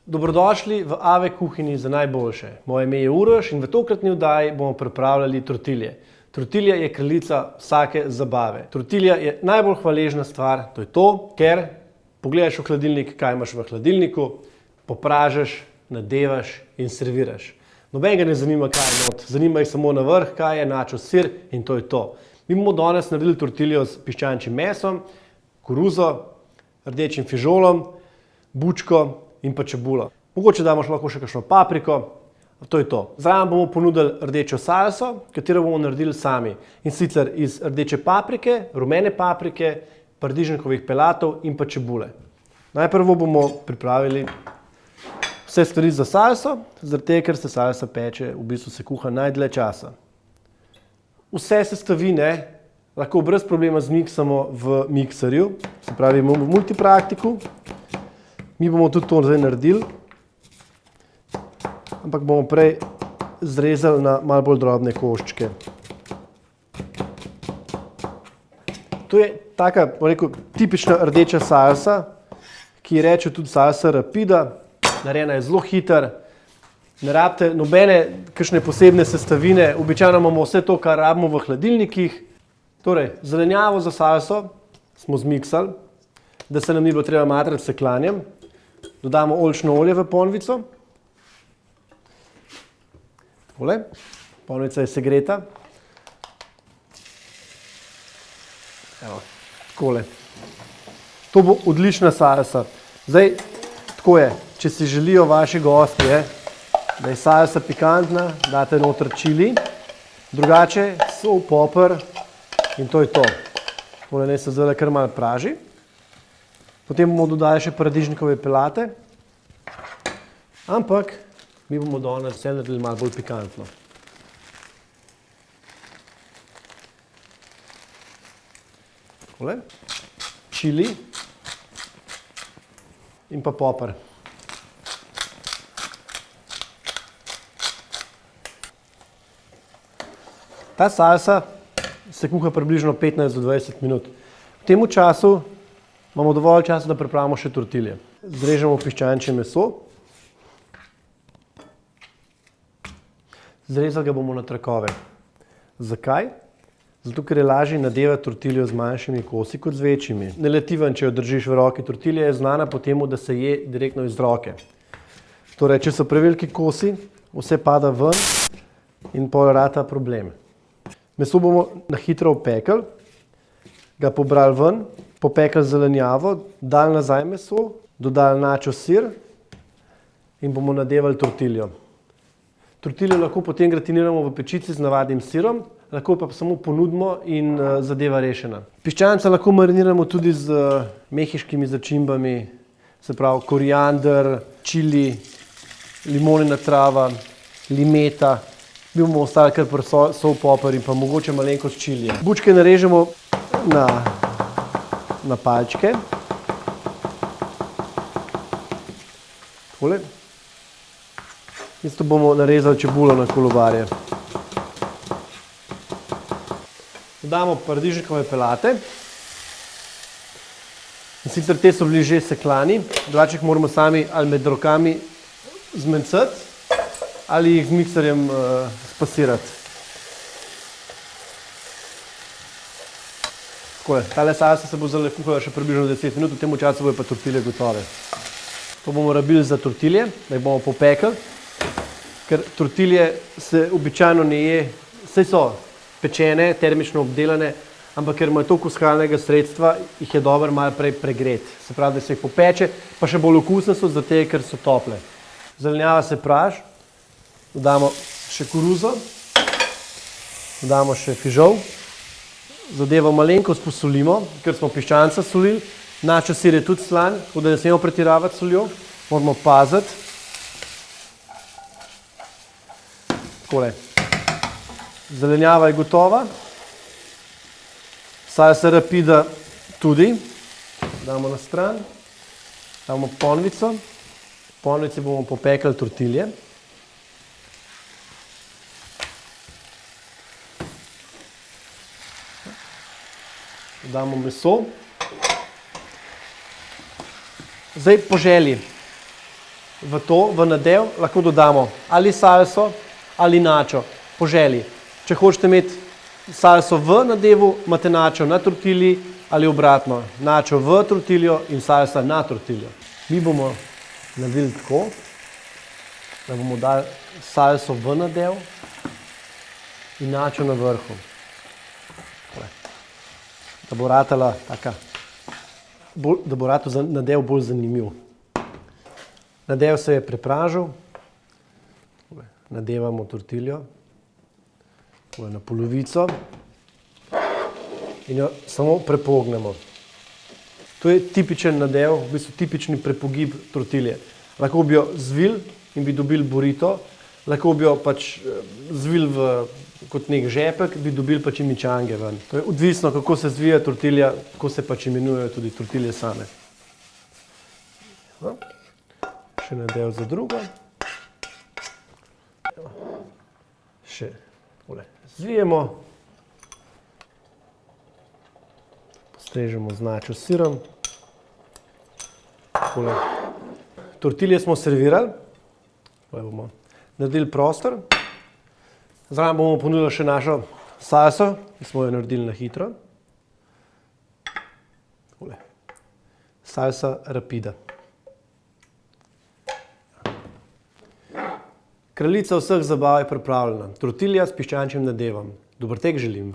Dobrodošli v AV kuhinji za najboljše. Moje ime je Uroš in v tokratni oddaji bomo pripravljali tortilje. Tortilja je kraljica vsake zabave. Tortilja je najbolj hvaležna stvar, to je to, ker pogledaš v hladilnik, kaj imaš v hladilniku, popražeš, nadevaš in serviraš. Nobenega ne zanima, kaj je not, zanima jih samo na vrh, kaj je načos sir in to je to. Mi bomo danes naredili tortiljo s piščančjim mesom, koruzo, rdečim fižolom, bučko in pa čebulo. Mogoče damo lahko še kakšno papriko, to je to. Zraven bomo ponudili rdečo salso, katero bomo naredili sami. In sicer iz rdeče paprike, rumene paprike, paradižnikovih pelatov in pa čebule. Najprej bomo pripravili vse stvari za salso, zaradi tega, ker se salsa peče, v bistvu se kuha najdlje časa. Vse sestavine lahko brez problema zmiksamo v mikserju, se pravi v multipraktiku. Mi bomo tudi to zdaj naredili, ampak bomo prej zrezali na malo bolj drobne koščke. To je taka, bom rekel, tipična rdeča salsa, ki ji reče tudi salsa rapida, narejena je zelo hiter, ne rabite nobene kakšne posebne sestavine, običajno imamo vse to, kar rabimo v hladilnikih. Torej, zelenjavo za salso smo zmiksali, da se nam ni bilo treba matrati s seklanjem. Dodamo oljčno olje v ponvico. Takole, ponvica je segreta. Evo, takole. To bo odlična salsa. Zdaj, tako je, če si želijo vaši gostje, da je salsa pikantna, date noter čili, drugače sol, poper in to je to. Tole naj se zdaj kar malo praži. Potem bomo dodali še paradižnikove pelate, ampak mi bomo danes vse naredili malo bolj pikantno. Takole, čili in pa poper. Ta salsa se kuha približno 15 do 20 minut. V tem času imamo dovolj časa, da pripravimo še tortilje. Zrežemo piščančje meso. Zrezali ga bomo na trakove. Zakaj? Zato, ker je lažje nadevati tortiljo z manjšimi kosi kot z večjimi. Ne leti ven, če jo držiš v roki. Tortilja je znana po tem, da se je direktno iz roke. Torej, če so preveliki kosi, vse pada ven in pol rata problem. Meso bomo na hitro opekli, ga pobrali ven, popekli zelenjavo, dali nazaj meso, dodali načos sir in bomo nadevali tortiljo. Tortiljo lahko potem gratiniramo v pečici z navadnim sirom, lahko pa samo ponudimo in zadeva rešena. Piščanca lahko mariniramo tudi z mehiškimi začimbami, se pravi koriander, čili, limonina trava, limeta. Mi bomo ostali kar pri sol, poper in pa mogoče malenkost čilija. Bučke narežemo na palčke. Takole. Isto bomo narezali čebulo na kolobarje. Dodamo paradižnikove pelate. In sicer te so bili že seklani, drugače jih moramo sami ali med rokami zmencati ali jih z mikserjem spasirati. Tale salsa se bo zdaj kuhala še približno 10 minut, v tem času bojo pa tortilje gotove. To bomo rabili za tortilje, da jih bomo popekli, ker tortilje se običajno ne je, saj so pečene, termično obdelane, ampak ker imajo toliko skalnega sredstva, jih je dobro malo prej pregreti. Se pravi, da se jih popeče, pa še bolj okusne so, zato ker so tople. Zelenjava se praži, dodamo še koruzo, dodamo še fižol, zadevo malenkost posolimo, ker smo piščanca solili, načos sir je tudi slan, tako da ne smemo pretiravati s soljo, moramo paziti. Takole. Zelenjava je gotova, salsa rapida tudi, damo na stran, damo ponvico, v ponvici bomo popekli tortilje. Damo meso. Zdaj po želji. v nadev lahko dodamo ali salso ali načo, po želji. Če hočete imeti salso v nadevu, imate načo na tortilji ali obratno, načo v tortiljo in salsa na tortiljo. Mi bomo naredili tako, da bomo dali salso v nadev in načo na vrhu. Da bo ratala taka, da bo ratal nadev bolj zanimiv. Nadev se je prepražil, nadevamo tortiljo na polovico in jo samo prepognemo. To je tipičen nadev, v bistvu tipični prepogib tortilje. Lahko bi jo zvili in bi dobili burrito, lahko bi jo pač zvili kot nek žepek, bi dobili pač chimichange ven. To je odvisno, kako se zvija tortilja, kako se pač imenujejo tudi tortilje same. No. Še nadev za drugo. Še zvijemo. Postrežemo z načo sirom. Tortilje smo servirali. Bomo naredili prostor. Zraven bomo ponudili še našo salso, ki smo jo naredili na hitro. Salsa rapida. Kraljica vseh zabav je pripravljena. Tortilja s piščančjim nadevom. Dober tek želim.